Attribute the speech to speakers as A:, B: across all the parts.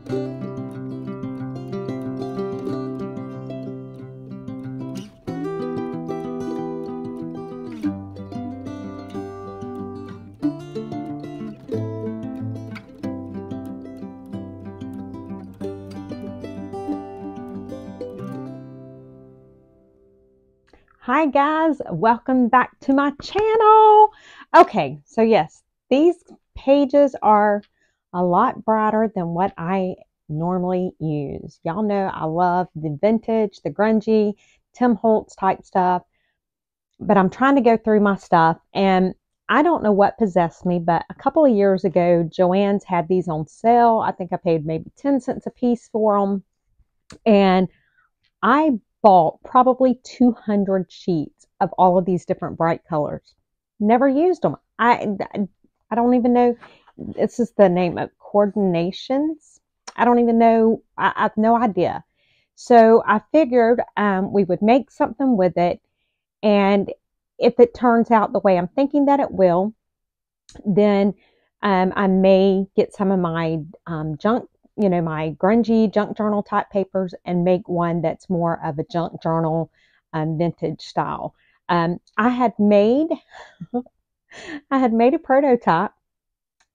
A: Hi guys, welcome back to my channel. Okay, so yes, these pages are a lot brighter than what I normally use. Y'all know I love the vintage, the grungy, Tim Holtz type stuff, but I'm trying to go through my stuff and I don't know what possessed me, but a couple of years ago, Joann's had these on sale. I think I paid maybe 10 cents a piece for them, and I bought probably 200 sheets of all of these different bright colors. Never used them. I don't even know. This is the name of coordinations. I don't even know. I have no idea. So I figured we would make something with it. And if it turns out the way I'm thinking that it will, then I may get some of my junk, my grungy junk journal type papers and make one that's more of a junk journal vintage style. I had made a prototype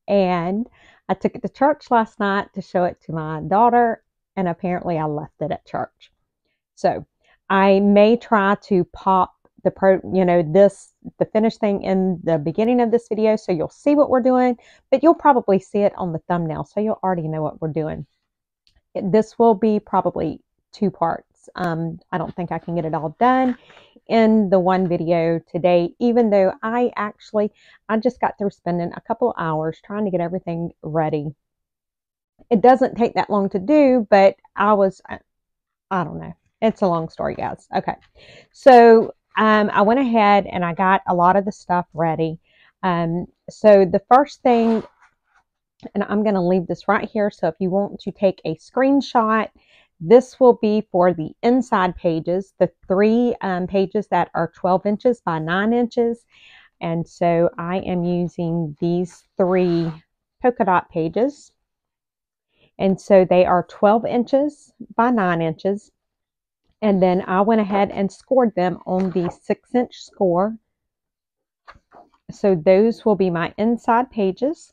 A: and I took it to church last night to show it to my daughter, and apparently I left it at church. So I may try to pop the finished thing in the beginning of this video, so you'll see what we're doing, but you'll probably see it on the thumbnail, so you'll already know what we're doing. This will be probably 2 parts. I don't think I can get it all done in the one video today, even though I just got through spending a couple hours trying to get everything ready. It doesn't take that long to do, but I don't know. It's a long story, guys. Okay. So I went ahead and I got a lot of the stuff ready. So the first thing, and I'm going to leave this right here, so if you want to take a screenshot, this will be for the inside pages, the 3 pages that are 12 inches by 9 inches. And so I am using these 3 polka dot pages. And so they are 12 inches by 9 inches. And then I went ahead and scored them on the 6-inch score. So those will be my inside pages.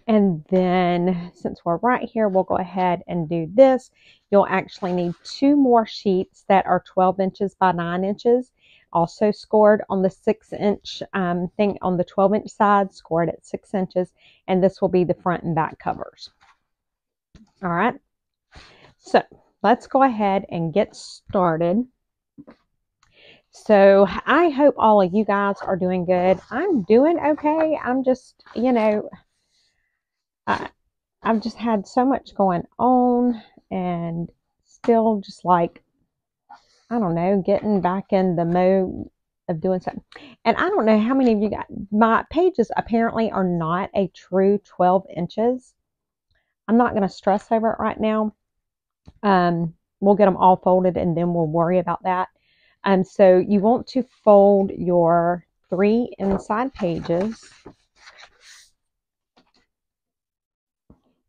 A: And then since we're right here, we'll go ahead and do this. You'll actually need 2 more sheets that are 12 inches by 9 inches. Also scored on the 6-inch thing on the 12-inch side, scored at 6 inches. And this will be the front and back covers. All right. So let's go ahead and get started. So I hope all of you guys are doing good. I'm doing okay. I'm just, I've just had so much going on and still just like, I don't know, getting back in the mode of doing something. And I don't know how many of you got, my pages apparently are not a true 12 inches. I'm not going to stress over it right now. We'll get them all folded and then we'll worry about that. So you want to fold your 3 inside pages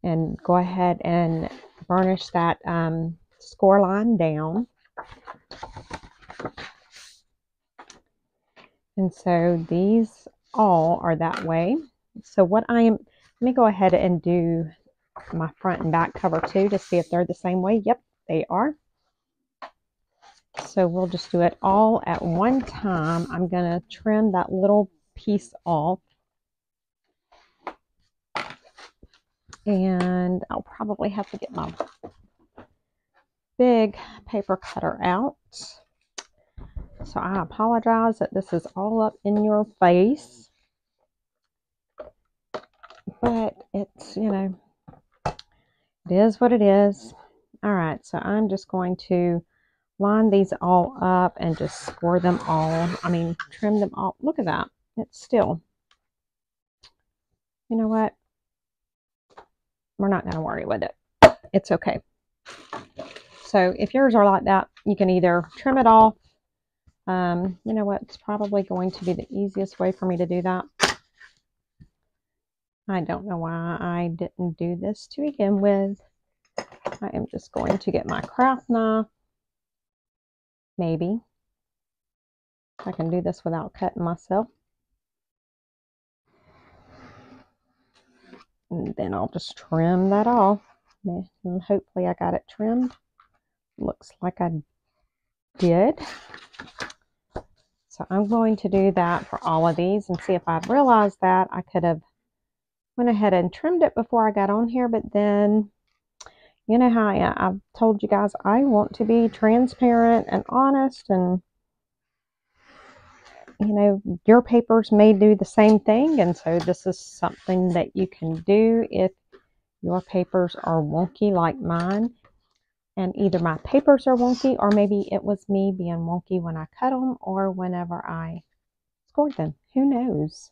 A: and go ahead and burnish that score line down. And so these all are that way. So let me go ahead and do my front and back cover too to see if they're the same way. Yep, they are. So we'll just do it all at one time. I'm going to trim that little piece off. And I'll probably have to get my big paper cutter out. So I apologize that this is all up in your face. But it's, it is what it is. All right, so I'm just going to line these all up and just score them all. Trim them all. Look at that. It's still, you know what? We're not going to worry with it. It's okay. So if yours are like that, you can either trim it off. You know what? It's probably going to be the easiest way for me to do that. I don't know why I didn't do this to begin with. I am just going to get my craft knife. Maybe I can do this without cutting myself. And then I'll just trim that off. And hopefully I got it trimmed. Looks like I did. So I'm going to do that for all of these and see if I'd realized that I could have went ahead and trimmed it before I got on here, but then you know how I've told you guys I want to be transparent and honest, and you know your papers may do the same thing, and so this is something that you can do if your papers are wonky like mine. And either my papers are wonky, or maybe it was me being wonky when I cut them or whenever I scored them. Who knows?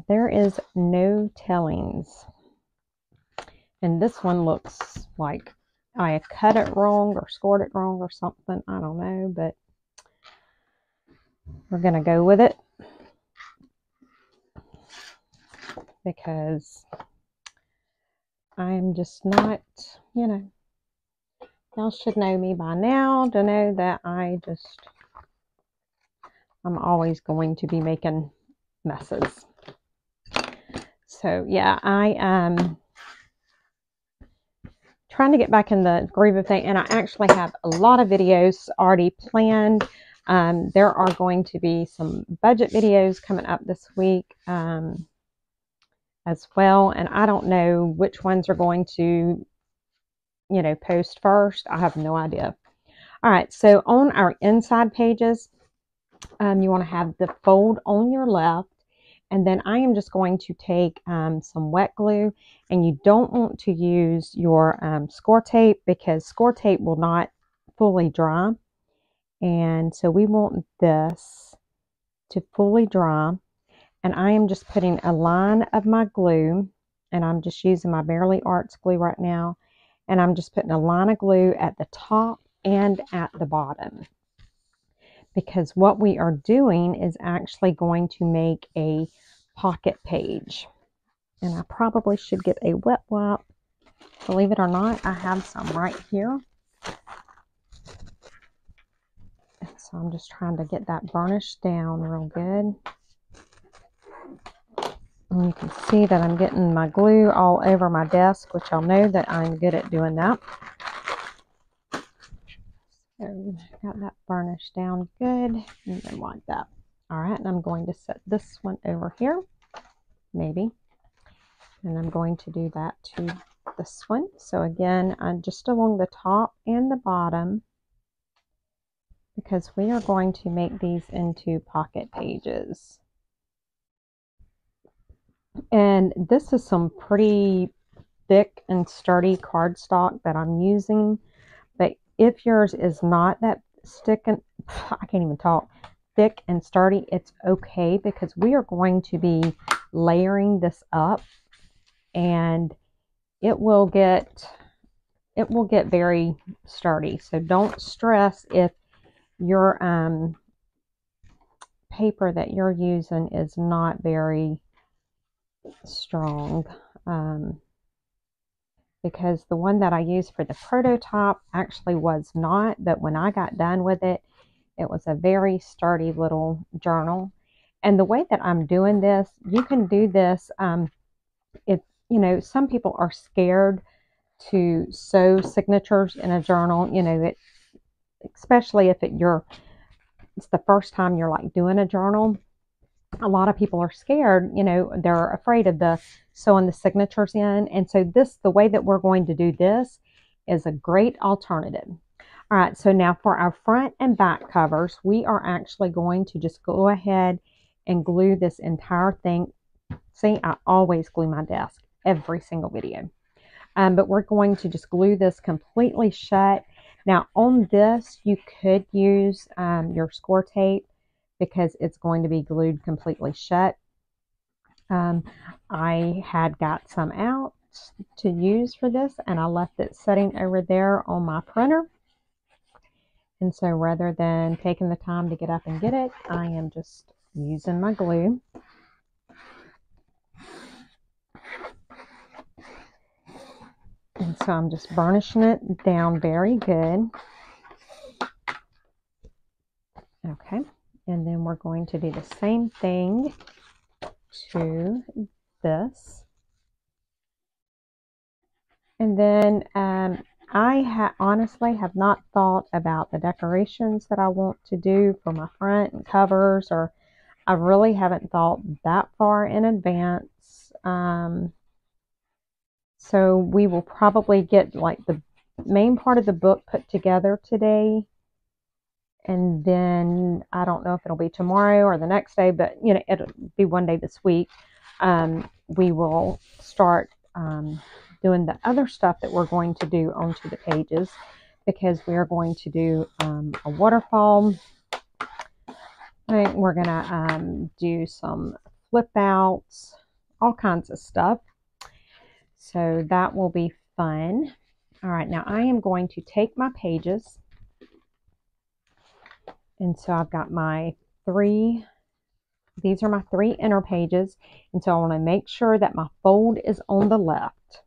A: There is no tellings. And this one looks like I cut it wrong or scored it wrong or something. I don't know, but we're going to go with it because I'm just not, you know, y'all should know me by now to know that I'm always going to be making messes. So yeah, I am trying to get back in the groove of things, and I actually have a lot of videos already planned. There are going to be some budget videos coming up this week as well, and I don't know which ones are going to, you know, post first. I have no idea. All right, so on our inside pages, you want to have the fold on your left, and then I am just going to take some wet glue, and you don't want to use your score tape because score tape will not fully dry, and so we want this to fully dry. And I am just putting a line of my glue, and I'm just using my Bearly Arts glue right now, and I'm just putting a line of glue at the top and at the bottom, because what we are doing is actually going to make a pocket page. And I probably should get a wet wipe. Believe it or not, I have some right here. So I'm just trying to get that burnished down real good. And you can see that I'm getting my glue all over my desk, which I'll know that I'm good at doing that. So got that burnished down good, and then like that. All right, and I'm going to set this one over here, maybe. And I'm going to do that to this one. So again, I'm just along the top and the bottom, because we are going to make these into pocket pages. And this is some pretty thick and sturdy cardstock that I'm using. But if yours is not that thick and sturdy, it's okay, because we are going to be layering this up, and it will get very sturdy. So don't stress if your paper that you're using is not very strong, because the one that I used for the prototype actually was not, but when I got done with it, it was a very sturdy little journal. And the way that I'm doing this, you can do this if, you know, some people are scared to sew signatures in a journal, you know, especially if it's the first time you're like doing a journal. A lot of people are scared, you know, they're afraid of the sewing the signatures in. And so the way that we're going to do this is a great alternative. All right, so now for our front and back covers, we are actually going to just go ahead and glue this entire thing. See, I always glue my desk every single video. But we're going to just glue this completely shut. Now on this, you could use your score tape, because it's going to be glued completely shut. I had got some out to use for this, and I left it sitting over there on my printer. And so rather than taking the time to get up and get it, I am just using my glue. And so I'm just burnishing it down very good. Okay, and then we're going to do the same thing to this. And then I honestly have not thought about the decorations that I want to do for my front and covers, or I really haven't thought that far in advance. So we will probably get like the main part of the book put together today. And then I don't know if it'll be tomorrow or the next day, but you know, it'll be one day this week. We will start doing the other stuff that we're going to do onto the pages, because we are going to do a waterfall. We're going to do some flip outs, all kinds of stuff. So that will be fun. All right, now I am going to take my pages. And so I've got my these are my 3 inner pages. And so I want to make sure that my fold is on the left.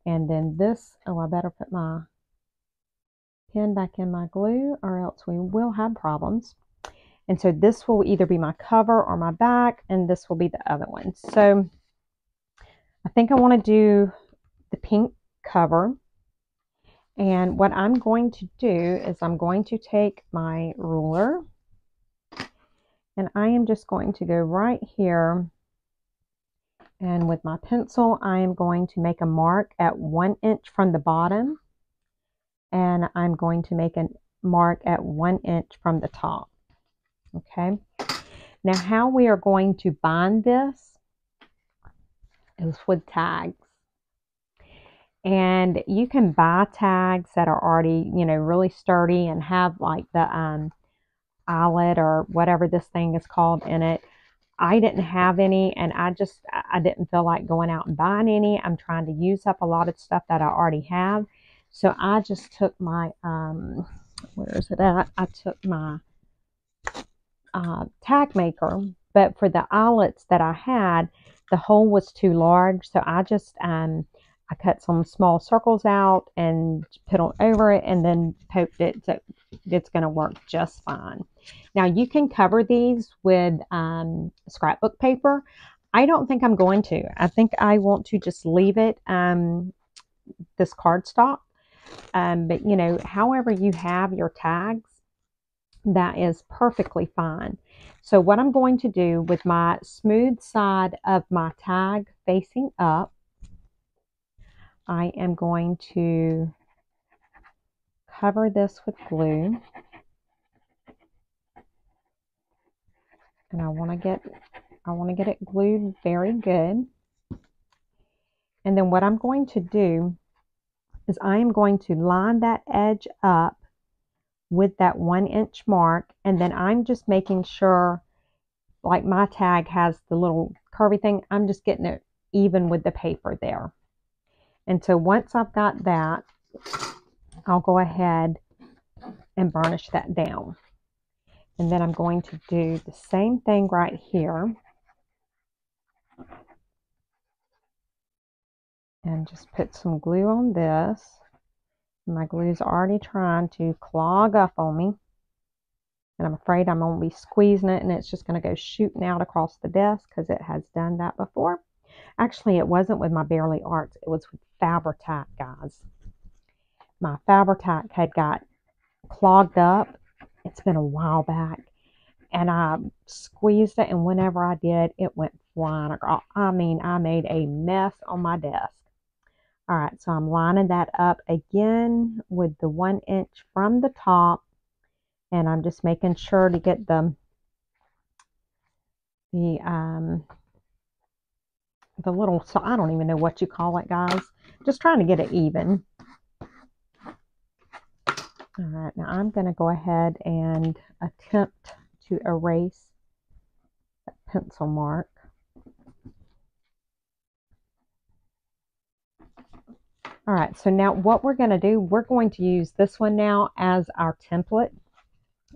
A: And then this, oh, I better put my pen back in my glue or else we will have problems. And so this will either be my cover or my back, and this will be the other one. So I think I want to do the pink cover. And what I'm going to do is I'm going to take my ruler, and I am just going to go right here, and with my pencil I am going to make a mark at 1 inch from the bottom, and I'm going to make a mark at 1 inch from the top. Okay, now how we are going to bind this is with tags. And you can buy tags that are already, you know, really sturdy and have like the eyelet or whatever this thing is called in it. I didn't have any, and I didn't feel like going out and buying any. I'm trying to use up a lot of stuff that I already have. So I just took my, where is it at? I took my tag maker, but for the eyelets that I had, the hole was too large. So I just, I cut some small circles out and put on over it and then poked it, so it's going to work just fine. Now you can cover these with scrapbook paper. I don't think I'm going to. I think I want to just leave it this cardstock. But you know, however you have your tags, that is perfectly fine. So what I'm going to do with my smooth side of my tag facing up, I am going to cover this with glue, and I want to get it glued very good. And then what I'm going to do is I am going to line that edge up with that 1 inch mark, and then I'm just making sure, like my tag has the little curvy thing, I'm just getting it even with the paper there. And so once I've got that, I'll go ahead and burnish that down. And then I'm going to do the same thing right here. And just put some glue on this. My glue's already trying to clog up on me. And I'm afraid I'm going to be squeezing it, and it's just going to go shooting out across the desk, because it has done that before. Actually, it wasn't with my Bearly Arts. It was with Fabri-Tac, guys. My Fabri-Tac had got clogged up. It's been a while back. And I squeezed it, and whenever I did, it went flying across. I mean, I made a mess on my desk. All right, so I'm lining that up again with the 1 inch from the top. And I'm just making sure to get the little, so I don't even know what you call it, guys. Just trying to get it even. All right, now I'm going to go ahead and attempt to erase that pencil mark. All right, so now what we're going to do, we're going to use this one now as our template.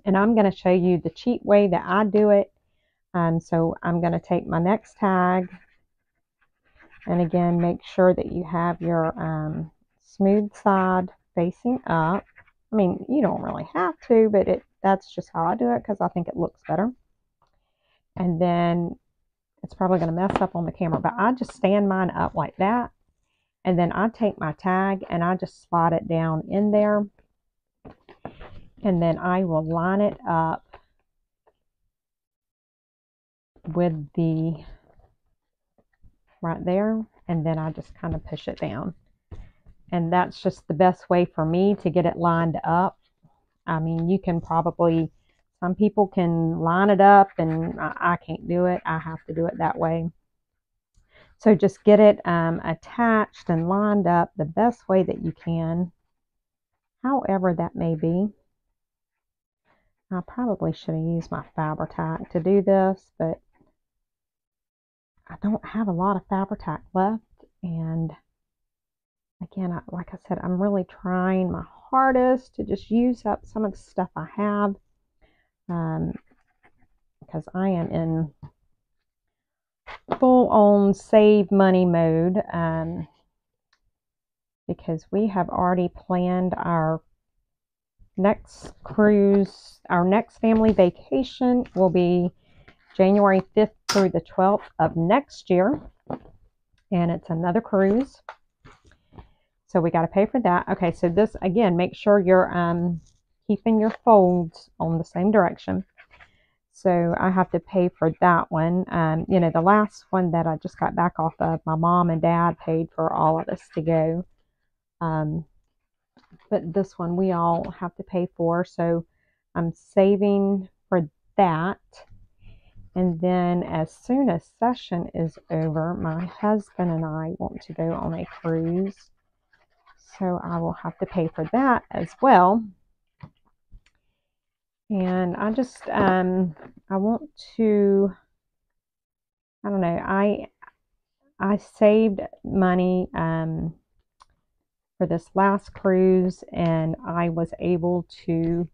A: And I'm going to show you the cheat way that I do it. So I'm going to take my next tag, and again, make sure that you have your smooth side facing up. I mean, you don't really have to, but that's just how I do it because I think it looks better. And then it's probably going to mess up on the camera, but I just stand mine up like that. And then I take my tag and I just slide it down in there. And then I will line it up with the right there. And then I just kind of push it down. And that's just the best way for me to get it lined up. I mean, you can probably, some people can line it up, and I can't do it. I have to do it that way. So just get it attached and lined up the best way that you can, however that may be. I probably should have used my Fabri-Tac to do this, but I don't have a lot of Fabri-Tac left. And again, like I said, I'm really trying my hardest to just use up some of the stuff I have, because I am in full-on save money mode, because we have already planned our next cruise. Our next family vacation will be January 5th through the 12th of next year, and it's another cruise. So we got to pay for that. Okay, so this, again, make sure you're keeping your folds on the same direction. So I have to pay for that one. You know, the last one that I just got back off of, my mom and dad paid for all of us to go. But this one we all have to pay for. So I'm saving for that. And then as soon as session is over, my husband and I want to go on a cruise. So I will have to pay for that as well. And I just, I want to, I don't know, I saved money for this last cruise, and I was able to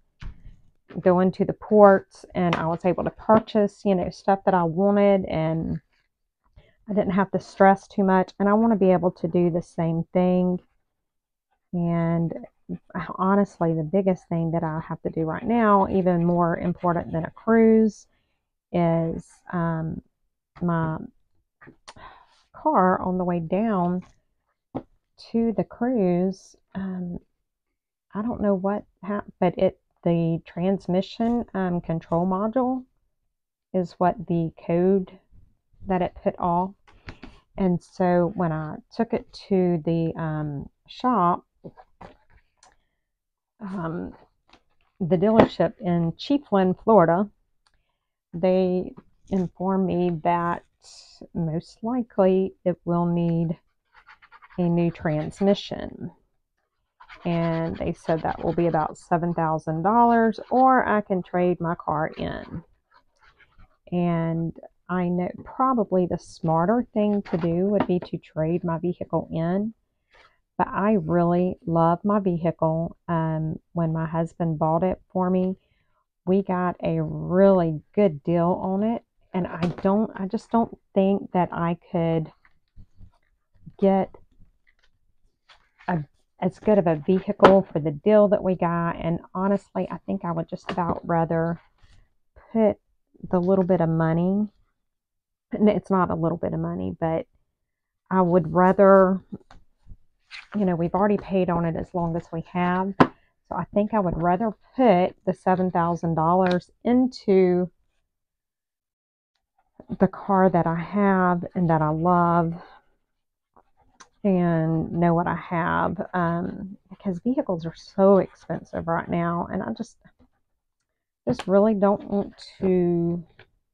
A: go into the ports, and I was able to purchase, you know, stuff that I wanted, and I didn't have to stress too much. And I want to be able to do the same thing. And honestly, the biggest thing that I have to do right now, even more important than a cruise, is my car on the way down to the cruise. I don't know what happened, but the transmission control module is what the code that it put off. And so when I took it to the shop, the dealership in Chiefland, Florida, they informed me that most likely it will need a new transmission. And they said that will be about $7,000, or I can trade my car in. And I know probably the smarter thing to do would be to trade my vehicle in. But I really love my vehicle. When my husband bought it for me, we got a really good deal on it. And I just don't think that I could get as good of a vehicle for the deal that we got. And honestly, I think I would just about rather put the little bit of money, and it's not a little bit of money, but I would rather, you know, we've already paid on it as long as we have. So I think I would rather put the $7,000 into the car that I have and that I love and know what I have, because vehicles are so expensive right now, and I just really don't want to,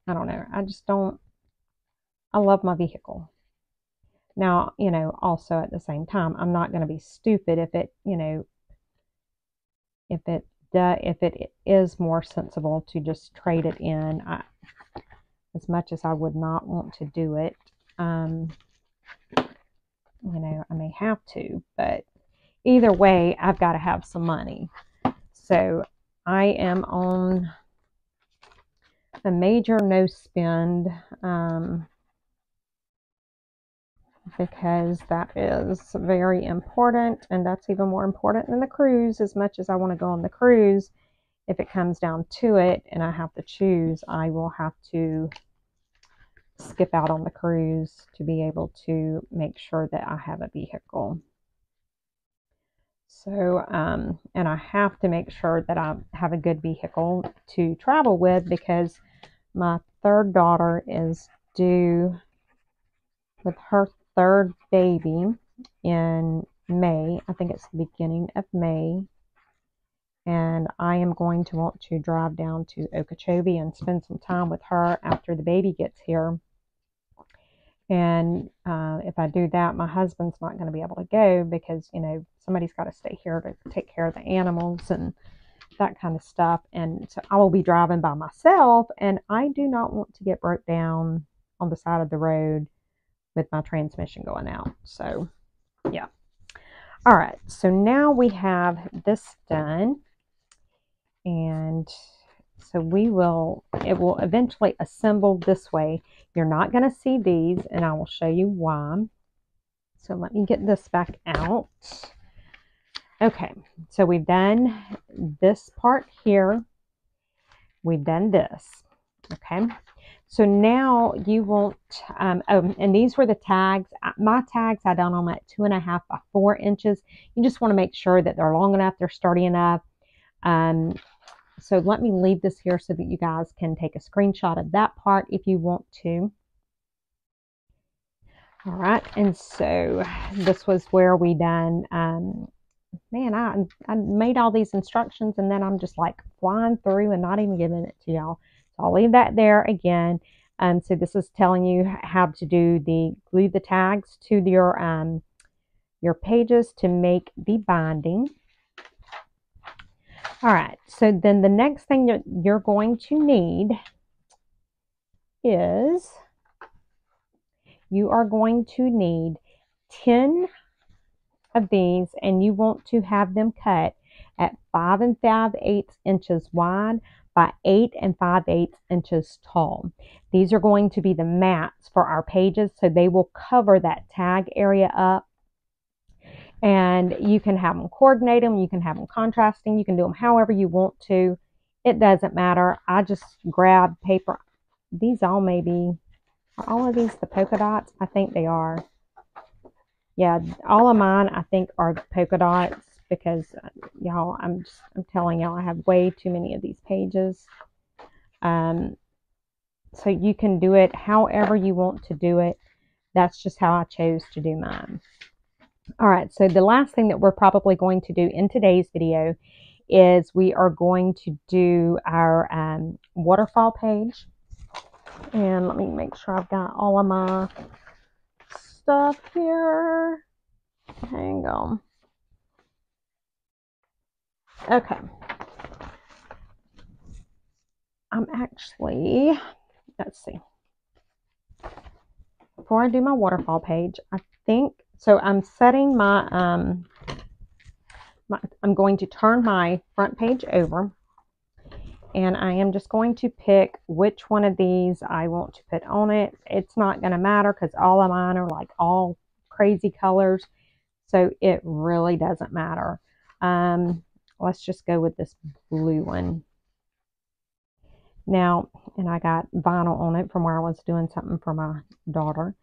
A: I don't know, I love my vehicle. Now, you know, also at the same time, I'm not going to be stupid if it, you know, if it is more sensible to just trade it in. As much as I would not want to do it, you know, I may have to, but either way, I've got to have some money. So I am on a major no spend because that is very important, and that's even more important than the cruise. As much as I want to go on the cruise, if it comes down to it and I have to choose, I will have to skip out on the cruise to be able to make sure that I have a vehicle. So, and I have to make sure that I have a good vehicle to travel with, because my third daughter is due with her third baby in May. I think it's the beginning of May. And I am going to want to drive down to Okeechobee and spend some time with her after the baby gets here. And if I do that, my husband's not going to be able to go, because, you know, somebody's got to stay here to take care of the animals and that kind of stuff. And so I will be driving by myself, and I do not want to get broke down on the side of the road with my transmission going out. So, yeah. All right. So now we have this done. And so it will eventually assemble this way. You're not going to see these, and I will show you why. So let me get this back out. Okay, so we've done this part here. We've done this. Okay, so now you want, and these were the tags. My tags I done on at 2.5 by 4 inches. You just want to make sure that they're long enough, they're sturdy enough. So let me leave this here so that you guys can take a screenshot of that part if you want to. All right, and so this was where we done, man, I made all these instructions, and then I'm just like flying through and not even giving it to y'all. So I'll leave that there again. So this is telling you how to glue the tags to your pages to make the binding. All right, so then the next thing that you're going to need is you are going to need 10 of these, and you want to have them cut at 5 5/8 inches wide by 8 5/8 inches tall. These are going to be the mats for our pages, so they will cover that tag area up. And you can have them coordinate them, you can have them contrasting, you can do them however you want to. It doesn't matter. I just grabbed paper. These all may be, are all of these the polka dots? I think they are. Yeah, all of mine I think are the polka dots, because y'all, I'm telling y'all, I have way too many of these pages. So you can do it however you want to do it. That's just how I chose to do mine. All right, so the last thing that we're probably going to do in today's video is we are going to do our waterfall page. And let me make sure I've got all of my stuff here. Hang on. Okay. I'm actually, let's see. Before I do my waterfall page, I think, so I'm setting my, I'm going to turn my front page over, and I am just going to pick which one of these I want to put on it. It's not going to matter, because all of mine are like all crazy colors, so it really doesn't matter. Let's just go with this blue one. Now, and I got vinyl on it from where I was doing something for my daughter.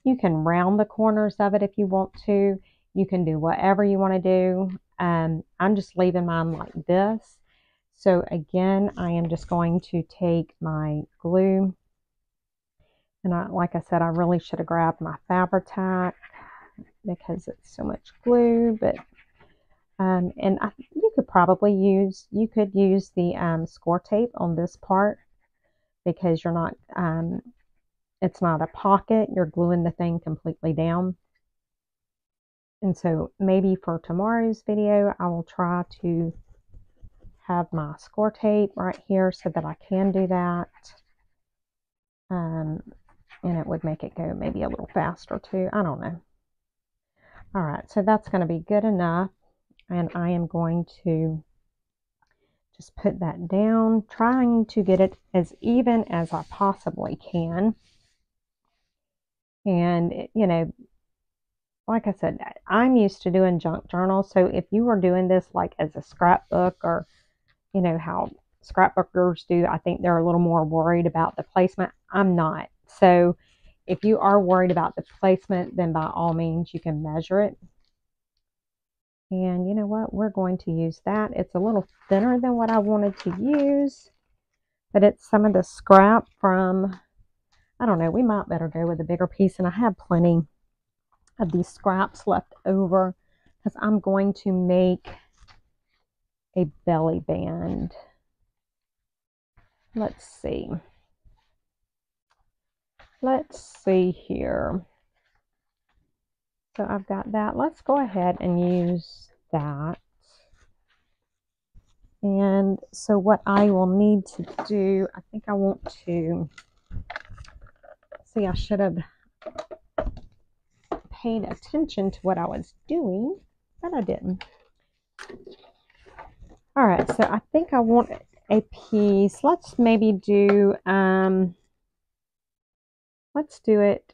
A: You can round the corners of it if you want to. You can do whatever you want to do. I'm just leaving mine like this. So again, I am just going to take my glue. And like I said, I really should have grabbed my Fabri-Tac because it's so much glue. But and you could probably use, the score tape on this part, because you're not, it's not a pocket, you're gluing the thing completely down. And so maybe for tomorrow's video, I will try to have my score tape right here so that I can do that. And it would make it go maybe a little faster too. I don't know. All right, so that's going to be good enough. And I am going to just put that down, trying to get it as even as I possibly can. And, you know, like I said, I'm used to doing junk journals. So if you were doing this like as a scrapbook, or you know how scrapbookers do, I think they're a little more worried about the placement. I'm not. So if you are worried about the placement, then by all means you can measure it. And you know what? We're going to use that. It's a little thinner than what I wanted to use, but it's some of the scrap from, I don't know, we might better go with a bigger piece. And I have plenty of these scraps left over because I'm going to make a belly band. Let's see. Let's see here. So I've got that. Let's go ahead and use that. And so what I will need to do, I think I want to, see, I should have paid attention to what I was doing, but I didn't. All right, so I think I want a piece. Let's maybe do, let's do it,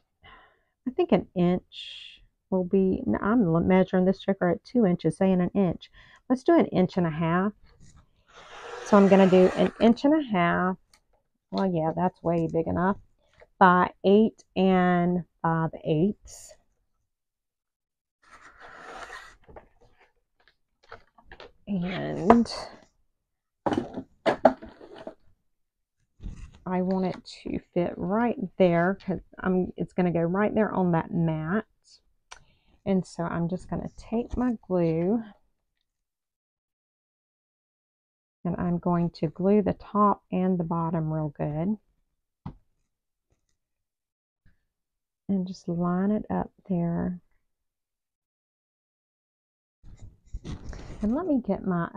A: I think an inch will be, I'm measuring this sugar at 2 inches, saying an inch. Let's do an 1.5 inches. So I'm going to do an 1.5 inches. Well, yeah, that's way big enough. By 8 5/8. And I want it to fit right there because it's going to go right there on that mat. And so I'm just going to take my glue and I'm going to glue the top and the bottom real good. And just line it up there. And let me get my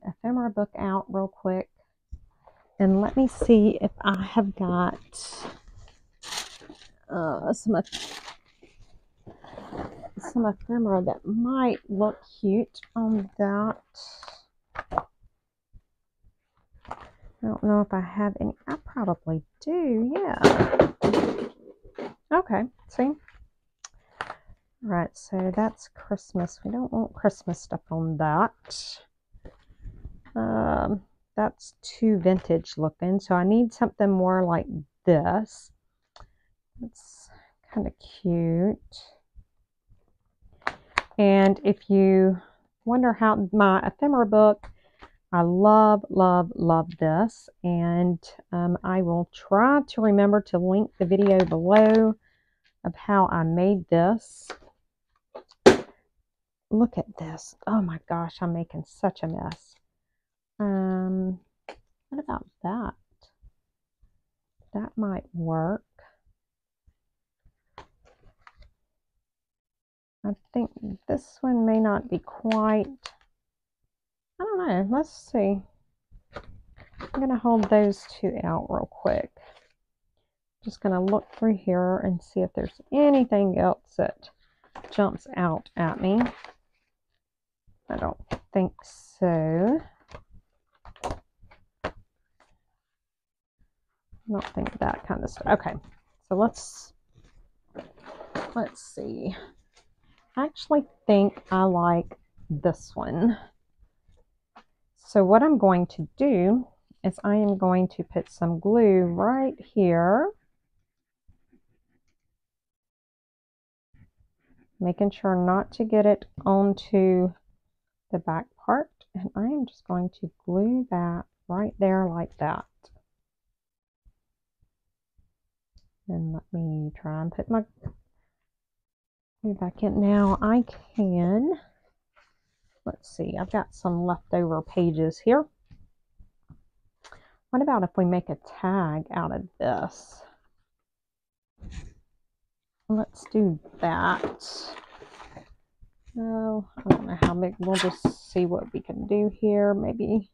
A: ephemera book out real quick. And let me see if I have got some ephemera that might look cute on that. I don't know if I have any. I probably do, yeah. Okay, see? All right, so that's Christmas. We don't want Christmas stuff on that. That's too vintage looking, so I need something more like this. It's kind of cute. And if you wonder how my ephemera book, I love, love, love this. And I will try to remember to link the video below of how I made this. Look at this. Oh my gosh, I'm making such a mess. What about that? That might work. I think this one may not be quite, I don't know, let's see. I'm going to hold those two out real quick. Just going to look through here and see if there's anything else that jumps out at me. I don't think so. I don't think that kind of stuff. Okay, so let's see. I actually think I like this one. So what I'm going to do is I am going to put some glue right here, making sure not to get it onto the back part, and I am just going to glue that right there like that. And let me try and put my glue back in. Now I can, let's see, I've got some leftover pages here. What about if we make a tag out of this? Let's do that. No, I don't know how big. We'll just see what we can do here. Maybe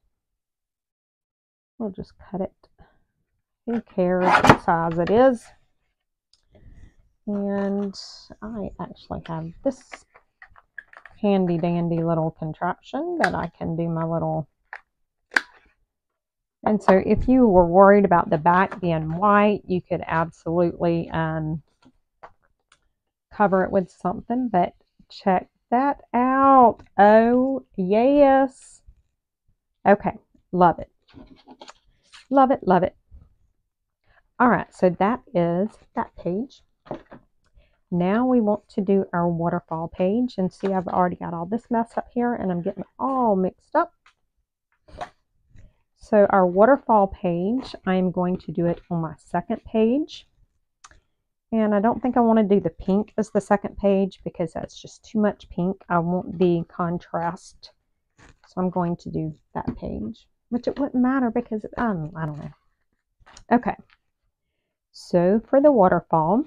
A: we'll just cut it. Who cares what size it is? And I actually have this handy dandy little contraption that I can do my little. And so if you were worried about the back being white, you could absolutely cover it with something, but check that out. Oh, yes. Okay, love it. Love it, love it. All right, so that is that page. Now we want to do our waterfall page, and see, I've already got all this mess up here and I'm getting all mixed up. So our waterfall page, I'm going to do it on my second page. And I don't think I want to do the pink as the second page because that's just too much pink. I want the contrast. So I'm going to do that page, which it wouldn't matter because, I don't know. Okay. So for the waterfall,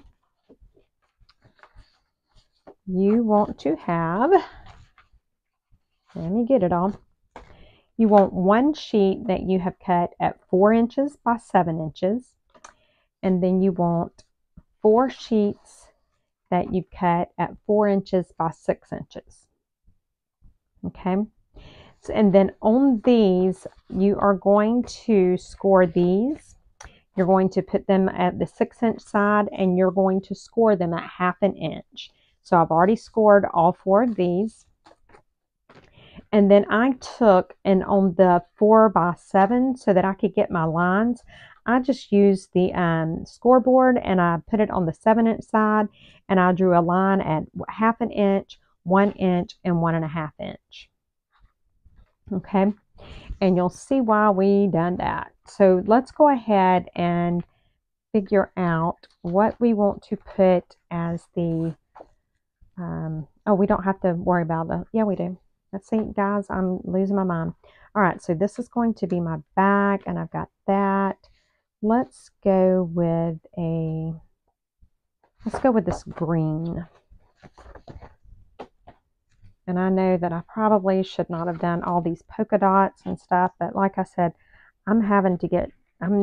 A: you want to have, let me get it all. You want one sheet that you have cut at 4 inches by 7 inches. And then you want 4 sheets that you cut at 4 inches by 6 inches. Okay. So, and then on these, you are going to score these. You're going to put them at the 6-inch side and you're going to score them at 1/2 inch. So I've already scored all 4 of these. And then I took, and on the 4 by 7, so that I could get my lines, I just used the scoreboard and I put it on the 7-inch side and I drew a line at 1/2 inch, 1 inch, and 1.5 inch. Okay, and you'll see why we done that. So let's go ahead and figure out what we want to put as the, oh, we don't have to worry about the, yeah, we do. Let's see, guys, I'm losing my mind. All right, so this is going to be my back, and I've got that. Let's go with this green. And I know that I probably should not have done all these polka dots and stuff, but like I said, I'm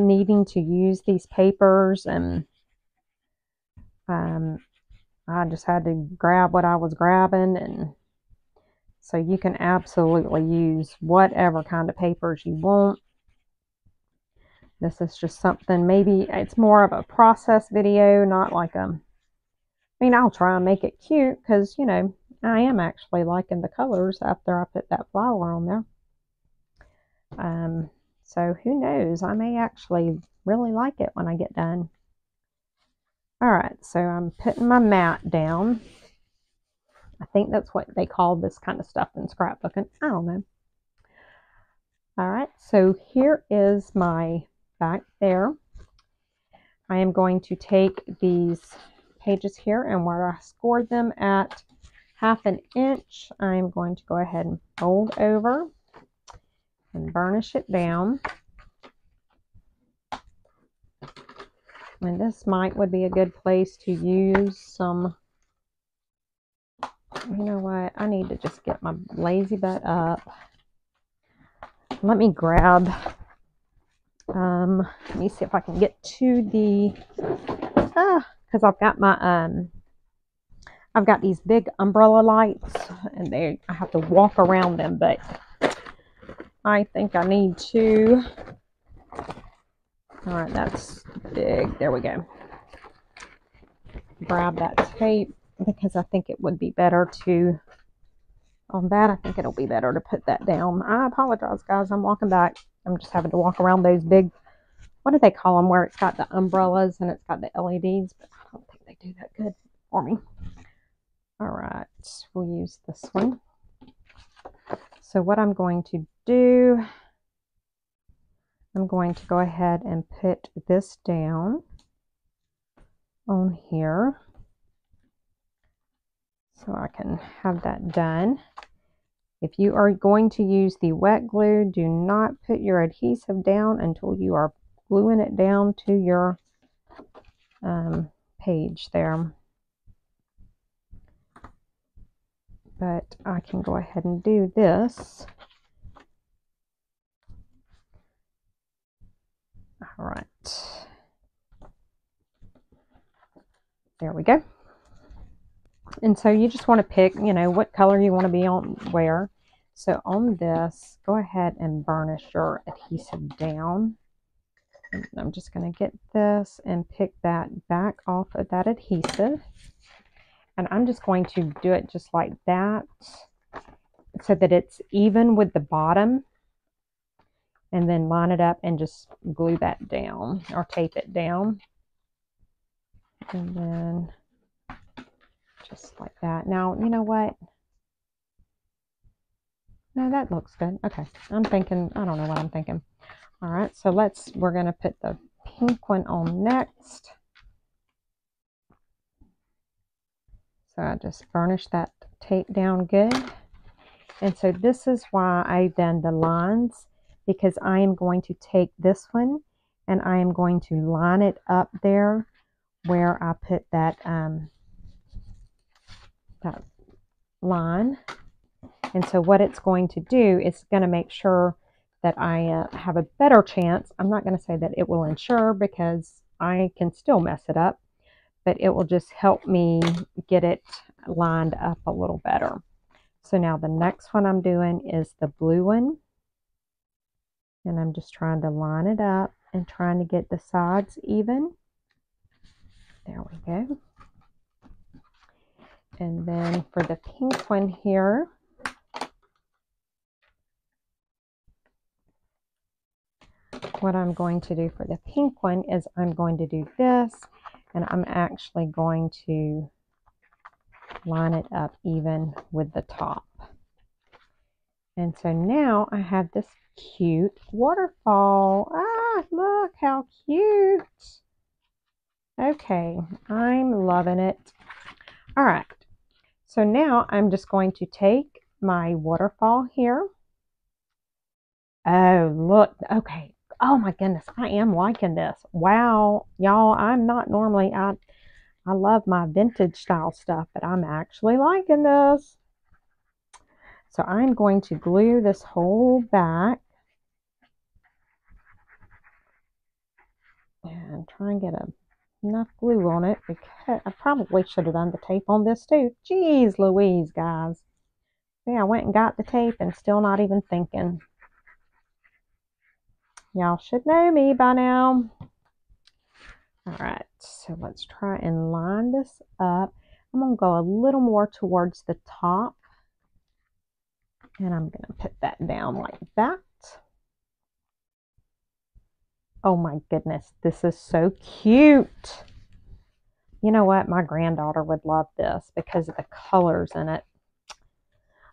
A: needing to use these papers, and I just had to grab what I was grabbing, and so you can absolutely use whatever kind of papers you want. This is just something, maybe it's more of a process video, not like I mean, I'll try and make it cute because, you know, I am actually liking the colors after I put that flower on there. So who knows, I may actually really like it when I get done. All right, so I'm putting my mat down. I think that's what they call this kind of stuff in scrapbooking. I don't know. All right, so here is my back there. I am going to take these pages here, and where I scored them at 1/2 inch, I'm going to go ahead and fold over and burnish it down. And this would be a good place to use some, you know what, I need to just get my lazy butt up. Let me grab, let me see if I can get to the, because I've got my, I've got these big umbrella lights, and I have to walk around them, but I think I need to, all right, that's big, there we go. Grab that tape, because I think it would be better to, on that, I think it'll be better to put that down. I apologize, guys, I'm walking back. I'm just having to walk around those big, what do they call them, where it's got the umbrellas and it's got the LEDs, but I don't think they do that good for me. All right, we'll use this one. So what I'm going to do, I'm going to go ahead and put this down on here so I can have that done. If you are going to use the wet glue, do not put your adhesive down until you are gluing it down to your page there. But I can go ahead and do this. All right. There we go. And so you just want to pick, you know, what color you want to be on where. So on this, go ahead and burnish your adhesive down. And I'm just going to get this and pick that back off of that adhesive. And I'm just going to do it just like that so that it's even with the bottom, and then line it up and just glue that down or tape it down. And then just like that. Now, you know what? No, that looks good. Okay, I'm thinking, I don't know what I'm thinking. All right, so we're going to put the pink one on next. So I just burnished that tape down good. And so this is why I've done the lines, because I am going to take this one and I am going to line it up there where I put that, that line. And so what it's going to do is going to make sure that I have a better chance. I'm not going to say that it will ensure, because I can still mess it up, but it will just help me get it lined up a little better. So now the next one I'm doing is the blue one. And I'm just trying to line it up and trying to get the sides even. There we go. And then for the pink one here, what I'm going to do for the pink one is I'm going to do this, and I'm actually going to line it up even with the top. And so now I have this cute waterfall. Ah, look how cute. Okay, I'm loving it. All right, so now I'm just going to take my waterfall here. Oh, look, okay. Oh my goodness, I am liking this. Wow, y'all, I'm not normally, I love my vintage style stuff, but I'm actually liking this. So I'm going to glue this whole back and try and get enough glue on it, because I probably should have done the tape on this too. Jeez Louise, guys. See, I went and got the tape and still not even thinking. Y'all should know me by now. All right, so let's try and line this up. I'm going to go a little more towards the top, and I'm going to put that down like that. Oh my goodness, this is so cute. You know what? My granddaughter would love this because of the colors in it.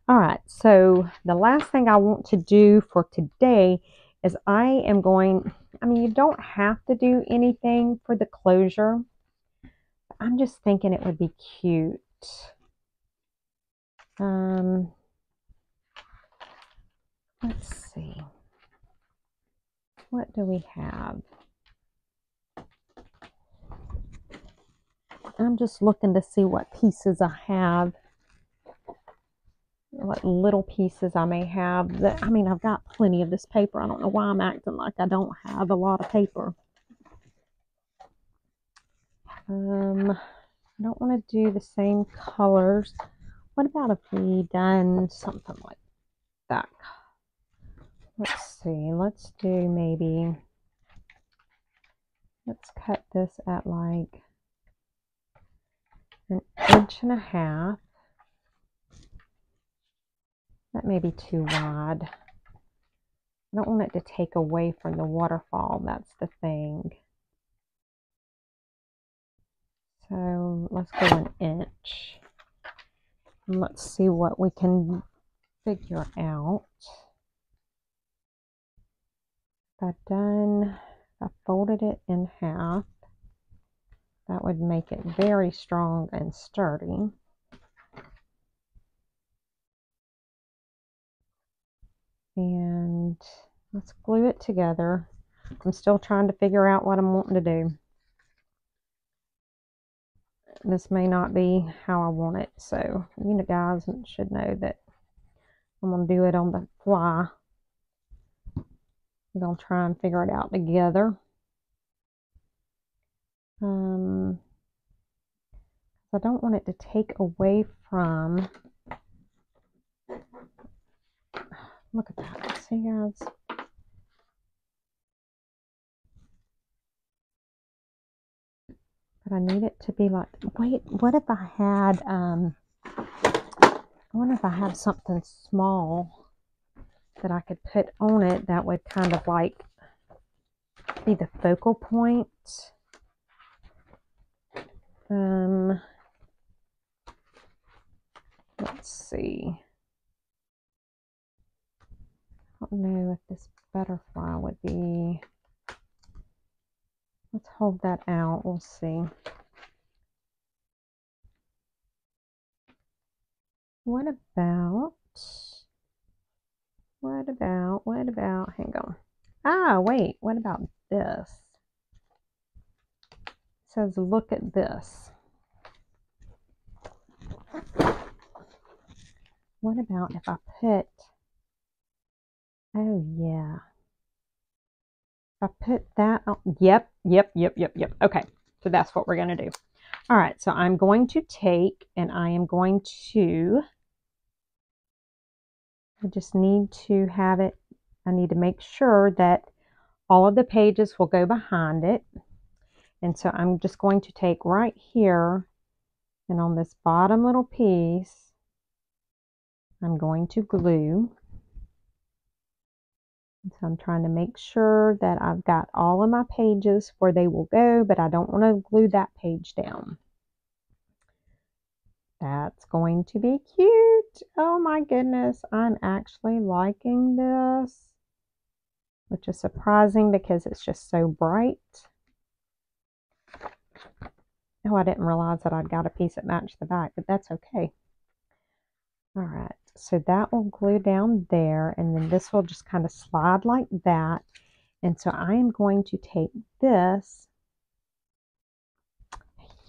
A: All right, so the last thing I want to do for today is I am going, I mean, you don't have to do anything for the closure. I'm just thinking it would be cute. Let's see. What do we have? I'm just looking to see what pieces I have. What little pieces I may have. I mean, I've got plenty of this paper. I don't know why I'm acting like I don't have a lot of paper. I don't want to do the same colors. What about if we done something like that? Let's see. Let's do maybe, let's cut this at like 1.5 inches. That may be too wide. I don't want it to take away from the waterfall. That's the thing. So let's go 1 inch. And let's see what we can figure out. If I folded it in half, that would make it very strong and sturdy. And let's glue it together. I'm still trying to figure out what I'm wanting to do. This may not be how I want it, so you guys should know that I'm going to do it on the fly. We're going to try and figure it out together. I don't want it to take away from, look at that, see guys? But I need it to be like, wait, what if I had, I wonder if I have something small that I could put on it that would kind of like be the focal point. Let's see. I don't know if this butterfly would be. Let's hold that out. We'll see. What about, hang on. Ah, wait, what about this? It says, look at this. What about if I put, oh yeah. If I put that on, yep. Okay, so that's what we're going to do. All right, so I'm going to take and I am going to, I just need to have it, I need to make sure that all of the pages will go behind it. And so I'm just going to take right here and on this bottom little piece, I'm going to glue. And so I'm trying to make sure that I've got all of my pages where they will go, but I don't want to glue that page down. That's going to be cute. Oh my goodness, I'm actually liking this, which is surprising because it's just so bright. Oh, I didn't realize that I'd got a piece that matched the back, but that's okay. All right, so that will glue down there, and then this will just kind of slide like that. And so I am going to take this,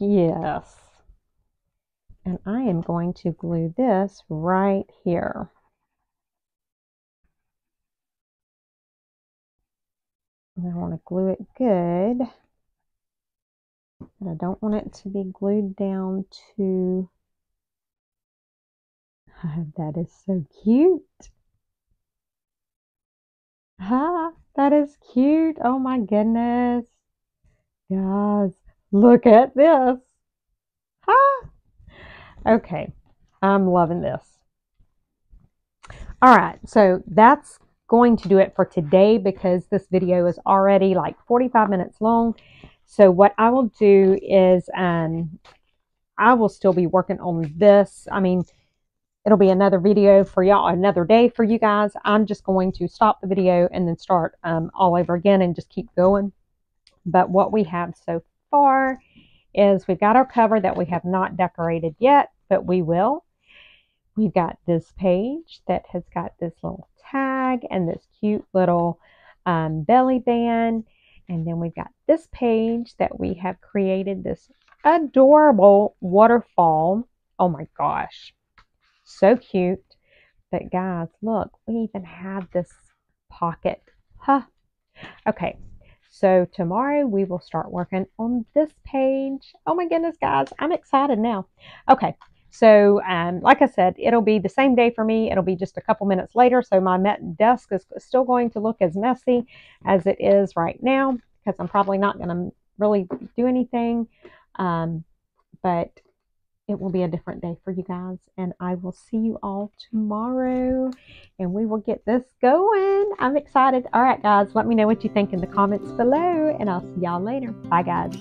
A: yes, and I am going to glue this right here. And I want to glue it good, but I don't want it to be glued down to, that is so cute. Ah, that is cute. Oh my goodness. Guys, look at this. Ah. Okay, I'm loving this. All right, so that's going to do it for today because this video is already like 45 minutes long. So what I will do is I will still be working on this. I mean, it'll be another video for y'all, another day for you guys. I'm just going to stop the video and then start all over again and just keep going. But what we have so far is we've got our cover that we have not decorated yet, but we will. We've got this page that has got this little tag and this cute little belly band. And then we've got this page that we have created this adorable waterfall. Oh my gosh, so cute. But guys, look, we even have this pocket. Huh. Okay, so tomorrow we will start working on this page. Oh my goodness, guys, I'm excited now. Okay, so like I said, it'll be the same day for me. It'll be just a couple minutes later. So my desk is still going to look as messy as it is right now because I'm probably not going to really do anything. But it will be a different day for you guys. And I will see you all tomorrow. And we will get this going. I'm excited. All right, guys, let me know what you think in the comments below. And I'll see y'all later. Bye, guys.